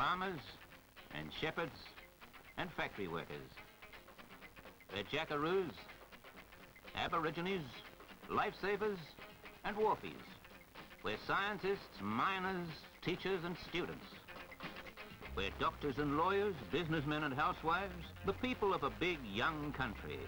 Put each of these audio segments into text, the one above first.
farmers and shepherds and factory workers. They're jackaroos, aborigines, lifesavers and wharfies. We're scientists, miners, teachers and students. We're doctors and lawyers, businessmen and housewives, the people of a big, young country.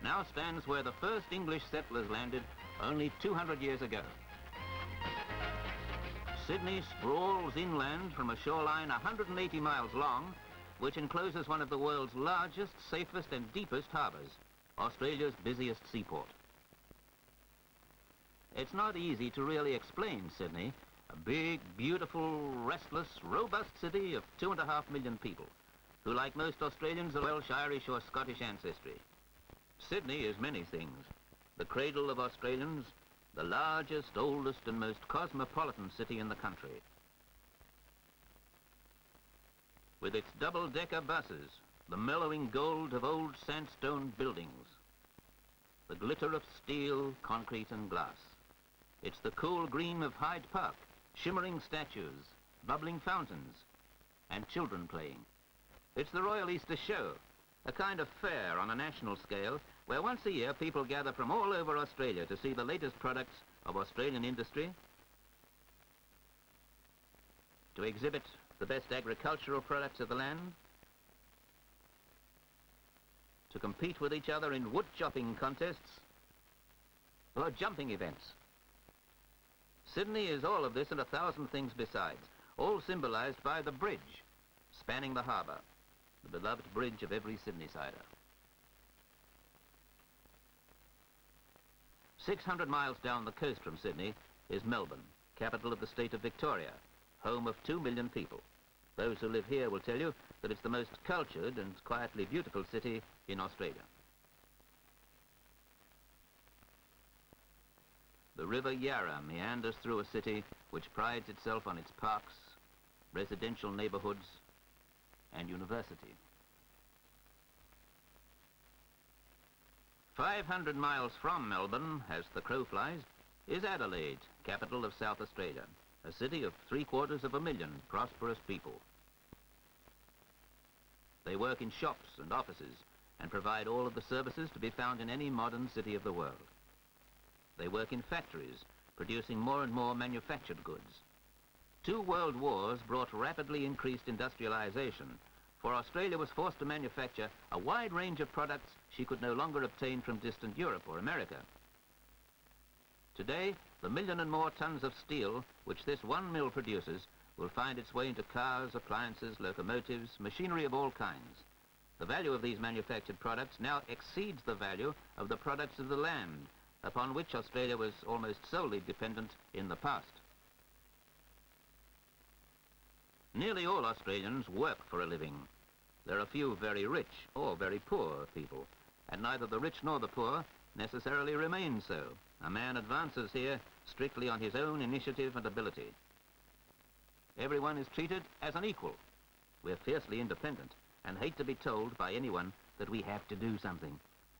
Now stands where the first English settlers landed only 200 years ago. Sydney sprawls inland from a shoreline 180 miles long, which encloses one of the world's largest, safest and deepest harbours, Australia's busiest seaport. It's not easy to really explain Sydney, a big, beautiful, restless, robust city of 2.5 million people, who, like most Australians, are Welsh, Irish or Scottish ancestry. Sydney is many things. The cradle of Australians, the largest, oldest and most cosmopolitan city in the country. With its double-decker buses, the mellowing gold of old sandstone buildings, the glitter of steel, concrete and glass. It's the cool green of Hyde Park, shimmering statues, bubbling fountains, and children playing. It's the Royal Easter Show, a kind of fair on a national scale, where once a year people gather from all over Australia to see the latest products of Australian industry, to exhibit the best agricultural products of the land, to compete with each other in wood chopping contests, or jumping events. Sydney is all of this and 1,000 things besides, all symbolised by the bridge spanning the harbour, the beloved bridge of every Sydneysider. 600 miles down the coast from Sydney is Melbourne, capital of the state of Victoria, home of 2 million people. Those who live here will tell you that it's the most cultured and quietly beautiful city in Australia. The River Yarra meanders through a city which prides itself on its parks, residential neighbourhoods and university. 500 miles from Melbourne, as the crow flies, is Adelaide, capital of South Australia, a city of 750,000 prosperous people. They work in shops and offices and provide all of the services to be found in any modern city of the world. They work in factories, producing more and more manufactured goods. 2 world wars brought rapidly increased industrialization, for Australia was forced to manufacture a wide range of products she could no longer obtain from distant Europe or America. Today, the 1 million and more tons of steel which this one mill produces will find its way into cars, appliances, locomotives, machinery of all kinds. The value of these manufactured products now exceeds the value of the products of the land, upon which Australia was almost solely dependent in the past. Nearly all Australians work for a living. There are few very rich or very poor people, and neither the rich nor the poor necessarily remain so. A man advances here strictly on his own initiative and ability. Everyone is treated as an equal. We're fiercely independent and hate to be told by anyone that we have to do something.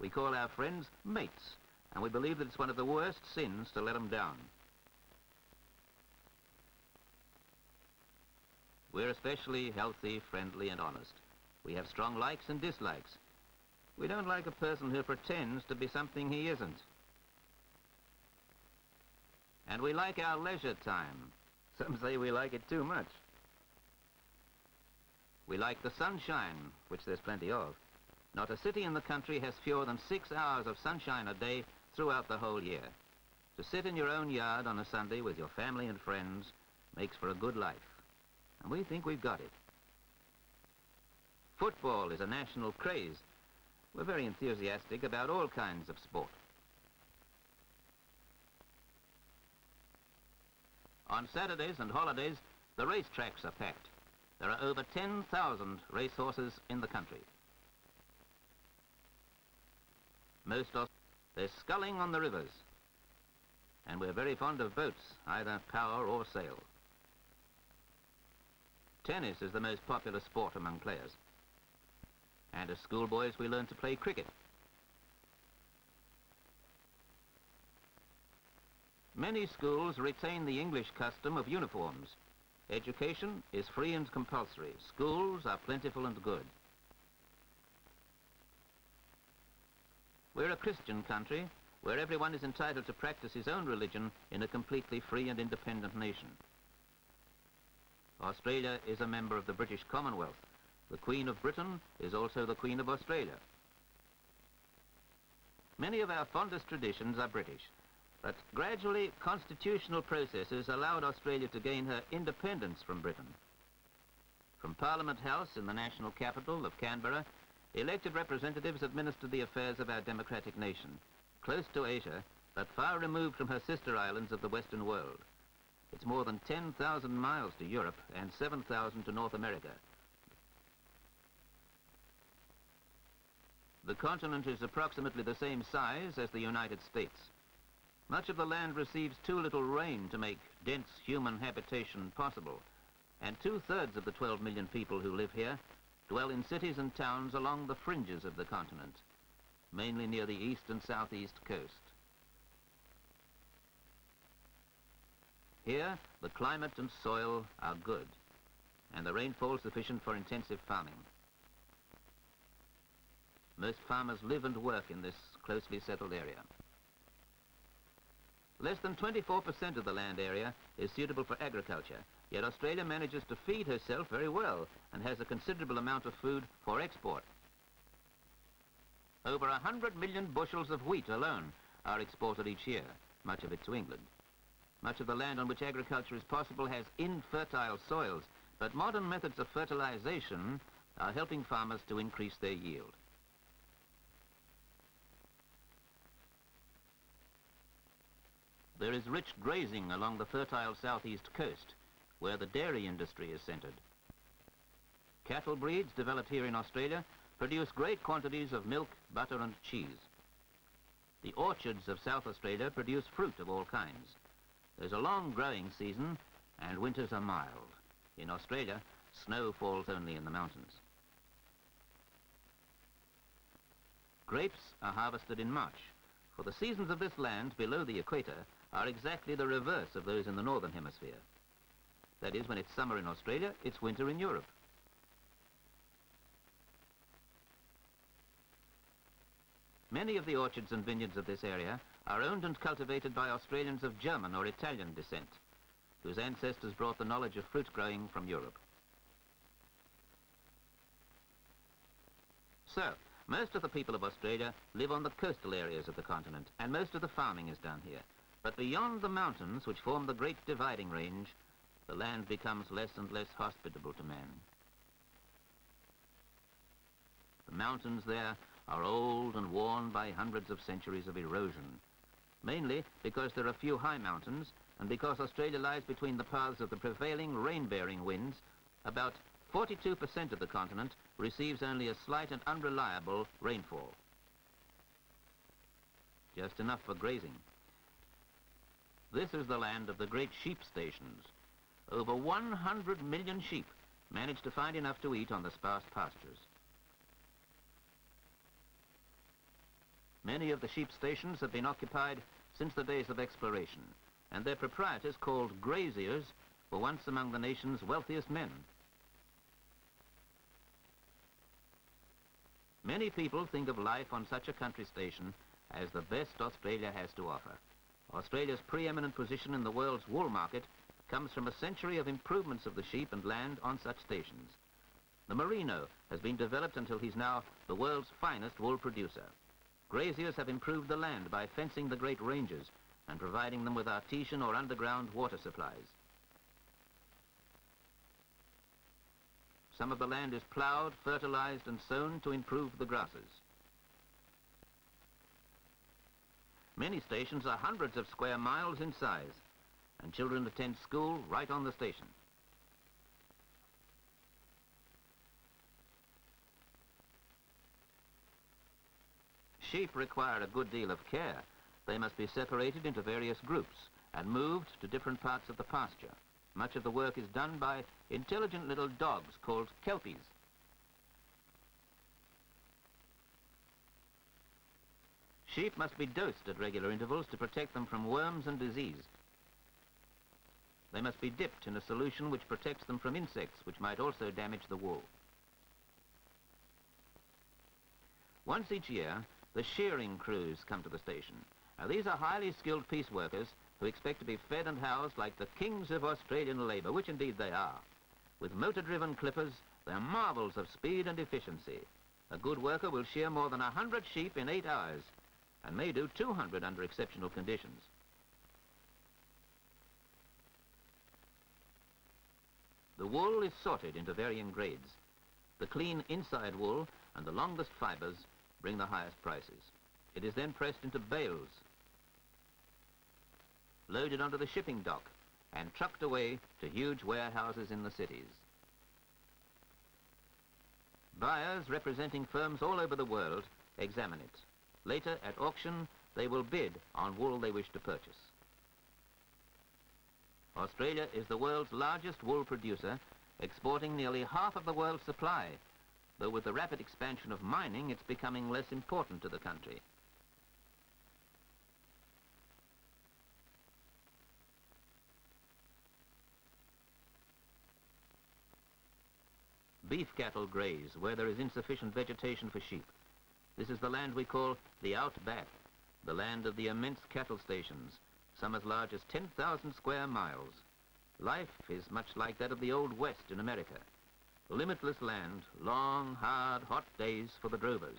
We call our friends mates, and we believe that it's one of the worst sins to let them down. We're especially healthy, friendly and honest. We have strong likes and dislikes. We don't like a person who pretends to be something he isn't. And we like our leisure time. Some say we like it too much. We like the sunshine, which there's plenty of. Not a city in the country has fewer than 6 hours of sunshine a day throughout the whole year. To sit in your own yard on a Sunday with your family and friends makes for a good life. And we think we've got it. Football is a national craze. We're very enthusiastic about all kinds of sport. On Saturdays and holidays, the racetracks are packed. There are over 10,000 racehorses in the country. They're sculling on the rivers. And we're very fond of boats, either power or sail. Tennis is the most popular sport among players. And as schoolboys, we learn to play cricket. Many schools retain the English custom of uniforms. Education is free and compulsory. Schools are plentiful and good. We're a Christian country where everyone is entitled to practice his own religion in a completely free and independent nation. Australia is a member of the British Commonwealth. The Queen of Britain is also the Queen of Australia. Many of our fondest traditions are British, but gradually constitutional processes allowed Australia to gain her independence from Britain. From Parliament House in the national capital of Canberra, elected representatives administered the affairs of our democratic nation, close to Asia, but far removed from her sister islands of the Western world. It's more than 10,000 miles to Europe and 7,000 to North America. The continent is approximately the same size as the United States. Much of the land receives too little rain to make dense human habitation possible, and 2/3 of the 12 million people who live here dwell in cities and towns along the fringes of the continent, mainly near the east and southeast coast. Here, the climate and soil are good, and the rainfall sufficient for intensive farming. Most farmers live and work in this closely settled area. Less than 24% of the land area is suitable for agriculture, yet Australia manages to feed herself very well and has a considerable amount of food for export. Over 100 million bushels of wheat alone are exported each year, much of it to England. Much of the land on which agriculture is possible has infertile soils, but modern methods of fertilization are helping farmers to increase their yield. There is rich grazing along the fertile southeast coast, where the dairy industry is centred. Cattle breeds developed here in Australia produce great quantities of milk, butter and cheese. The orchards of South Australia produce fruit of all kinds. There's a long growing season and winters are mild. In Australia, snow falls only in the mountains. Grapes are harvested in March, for the seasons of this land below the equator are exactly the reverse of those in the northern hemisphere. That is, when it's summer in Australia, it's winter in Europe. Many of the orchards and vineyards of this area are owned and cultivated by Australians of German or Italian descent, whose ancestors brought the knowledge of fruit growing from Europe. So, most of the people of Australia live on the coastal areas of the continent, and most of the farming is done here. But beyond the mountains, which form the great dividing range, the land becomes less and less hospitable to man. The mountains there are old and worn by hundreds of centuries of erosion, mainly because there are few high mountains and because Australia lies between the paths of the prevailing rain-bearing winds. About 42% of the continent receives only a slight and unreliable rainfall. Just enough for grazing. This is the land of the great sheep stations. Over 100 million sheep manage to find enough to eat on the sparse pastures. Many of the sheep stations have been occupied since the days of exploration, and their proprietors, called graziers, were once among the nation's wealthiest men. Many people think of life on such a country station as the best Australia has to offer. Australia's preeminent position in the world's wool market comes from a century of improvements of the sheep and land on such stations. The merino has been developed until he's now the world's finest wool producer. Graziers have improved the land by fencing the great ranges and providing them with artesian or underground water supplies. Some of the land is ploughed, fertilized and sown to improve the grasses. Many stations are hundreds of square miles in size, and children attend school right on the station. Sheep require a good deal of care. They must be separated into various groups and moved to different parts of the pasture. Much of the work is done by intelligent little dogs called kelpies. Sheep must be dosed at regular intervals to protect them from worms and disease. They must be dipped in a solution which protects them from insects, which might also damage the wool. Once each year, the shearing crews come to the station. Now, these are highly skilled piece workers who expect to be fed and housed like the kings of Australian labour, which indeed they are. With motor-driven clippers, they're marvels of speed and efficiency. A good worker will shear more than 100 sheep in 8 hours and may do 200 under exceptional conditions. The wool is sorted into varying grades. The clean inside wool and the longest fibres bring the highest prices. It is then pressed into bales, loaded onto the shipping dock, and trucked away to huge warehouses in the cities. Buyers representing firms all over the world examine it. Later, at auction, they will bid on wool they wish to purchase. Australia is the world's largest wool producer, exporting nearly half of the world's supply, though with the rapid expansion of mining, it's becoming less important to the country. Beef cattle graze where there is insufficient vegetation for sheep. This is the land we call the outback, the land of the immense cattle stations, some as large as 10,000 square miles. Life is much like that of the Old West in America. Limitless land, long, hard, hot days for the drovers.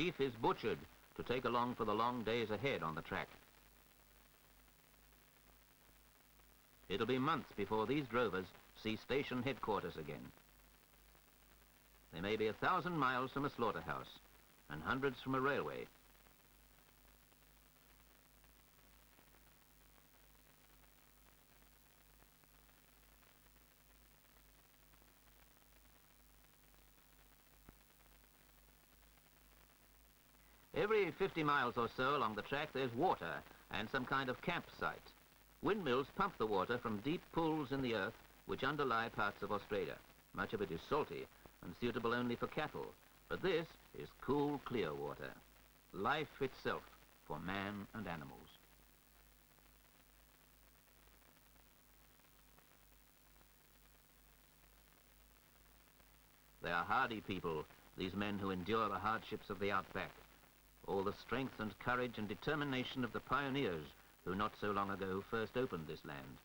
Beef is butchered to take along for the long days ahead on the track. It'll be months before these drovers see station headquarters again. They may be 1,000 miles from a slaughterhouse and hundreds from a railway. Every 50 miles or so along the track there's water and some kind of campsite. Windmills pump the water from deep pools in the earth which underlie parts of Australia. Much of it is salty and suitable only for cattle, but this is cool, clear water. Life itself for man and animals. They are hardy people, these men who endure the hardships of the outback. All the strength and courage and determination of the pioneers who not so long ago first opened this land.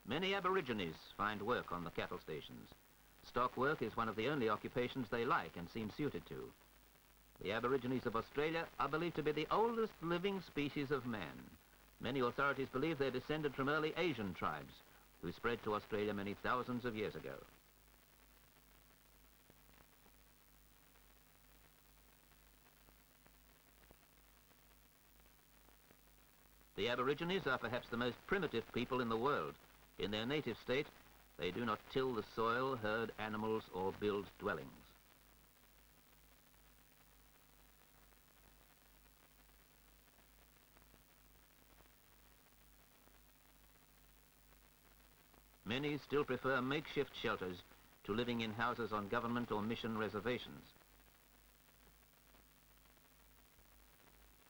Many aborigines find work on the cattle stations. Stock work is one of the only occupations they like and seem suited to. The aborigines of Australia are believed to be the oldest living species of man. Many authorities believe they're descended from early Asian tribes who spread to Australia many thousands of years ago. The Aborigines are perhaps the most primitive people in the world. In their native state, they do not till the soil, herd animals, or build dwellings. Many still prefer makeshift shelters to living in houses on government or mission reservations.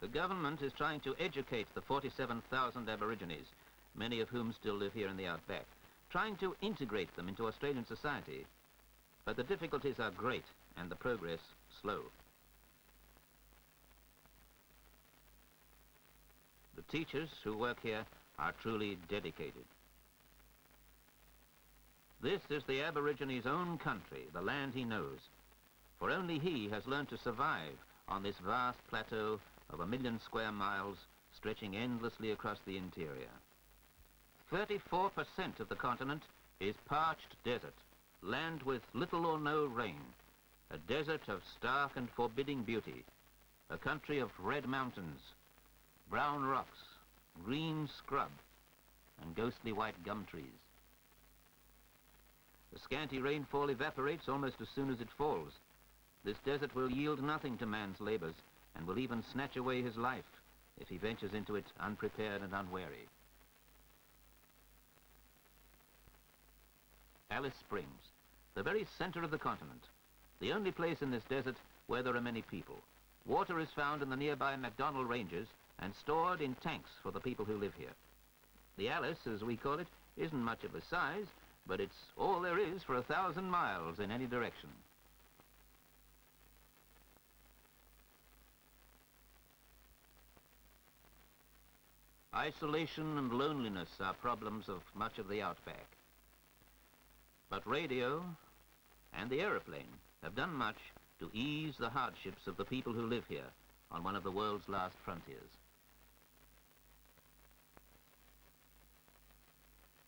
The government is trying to educate the 47,000 Aborigines, many of whom still live here in the outback, trying to integrate them into Australian society. But the difficulties are great and the progress slow. The teachers who work here are truly dedicated. This is the Aborigine's own country, the land he knows, for only he has learned to survive on this vast plateau of 1 million square miles stretching endlessly across the interior. 34% of the continent is parched desert, land with little or no rain, a desert of stark and forbidding beauty, a country of red mountains, brown rocks, green scrub, and ghostly white gum trees. The scanty rainfall evaporates almost as soon as it falls. This desert will yield nothing to man's labors and will even snatch away his life if he ventures into it unprepared and unwary. Alice Springs, the very center of the continent, the only place in this desert where there are many people. Water is found in the nearby McDonnell Ranges and stored in tanks for the people who live here. The Alice, as we call it, isn't much of a size, but it's all there is for 1,000 miles in any direction. Isolation and loneliness are problems of much of the outback. But radio and the aeroplane have done much to ease the hardships of the people who live here on one of the world's last frontiers.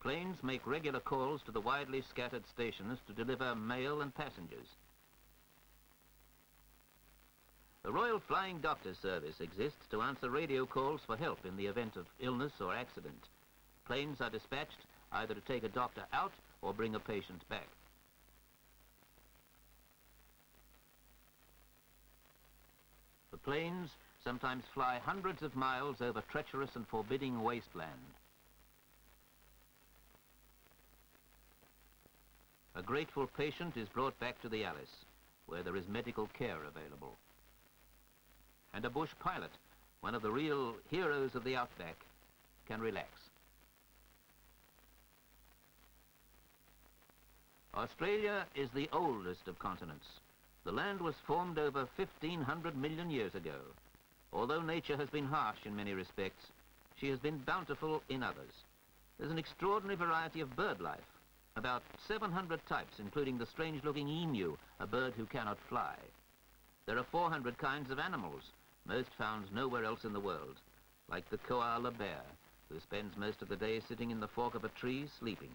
Planes make regular calls to the widely scattered stations to deliver mail and passengers. The Royal Flying Doctor Service exists to answer radio calls for help in the event of illness or accident. Planes are dispatched either to take a doctor out or bring a patient back. The planes sometimes fly hundreds of miles over treacherous and forbidding wasteland. A grateful patient is brought back to the Alice, where there is medical care available. And a bush pilot, one of the real heroes of the outback, can relax. Australia is the oldest of continents. The land was formed over 1,500 million years ago. Although nature has been harsh in many respects, she has been bountiful in others. There's an extraordinary variety of bird life, about 700 types, including the strange-looking emu, a bird who cannot fly. There are 400 kinds of animals, most found nowhere else in the world, like the koala bear, who spends most of the day sitting in the fork of a tree sleeping,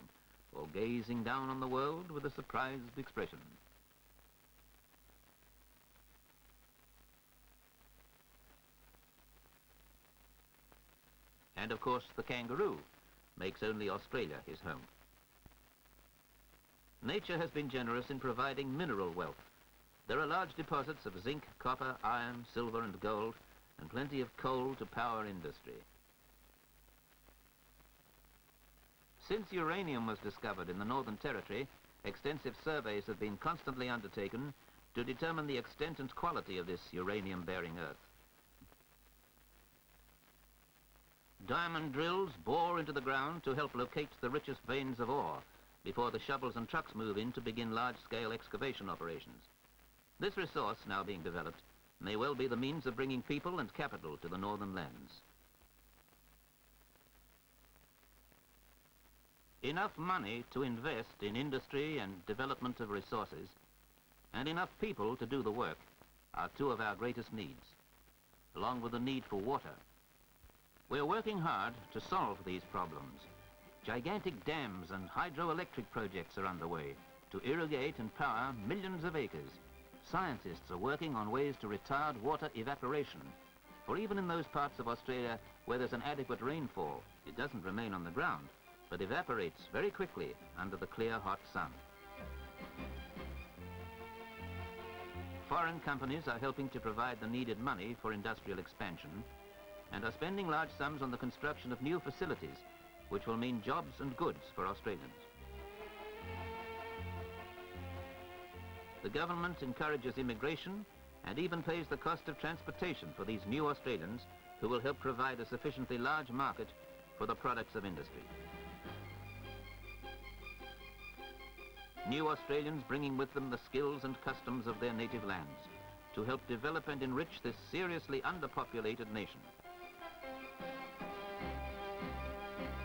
or gazing down on the world with a surprised expression. And of course the kangaroo makes only Australia his home. Nature has been generous in providing mineral wealth. There are large deposits of zinc, copper, iron, silver and gold, and plenty of coal to power industry. Since uranium was discovered in the Northern Territory, extensive surveys have been constantly undertaken to determine the extent and quality of this uranium-bearing earth. Diamond drills bore into the ground to help locate the richest veins of ore before the shovels and trucks move in to begin large-scale excavation operations. This resource, now being developed, may well be the means of bringing people and capital to the northern lands. Enough money to invest in industry and development of resources, and enough people to do the work, are two of our greatest needs, along with the need for water. We're working hard to solve these problems. Gigantic dams and hydroelectric projects are underway to irrigate and power millions of acres. Scientists are working on ways to retard water evaporation, for even in those parts of Australia where there's an adequate rainfall, it doesn't remain on the ground, but evaporates very quickly under the clear, hot sun. Foreign companies are helping to provide the needed money for industrial expansion and are spending large sums on the construction of new facilities, which will mean jobs and goods for Australians. The government encourages immigration and even pays the cost of transportation for these new Australians who will help provide a sufficiently large market for the products of industry. New Australians bringing with them the skills and customs of their native lands to help develop and enrich this seriously underpopulated nation.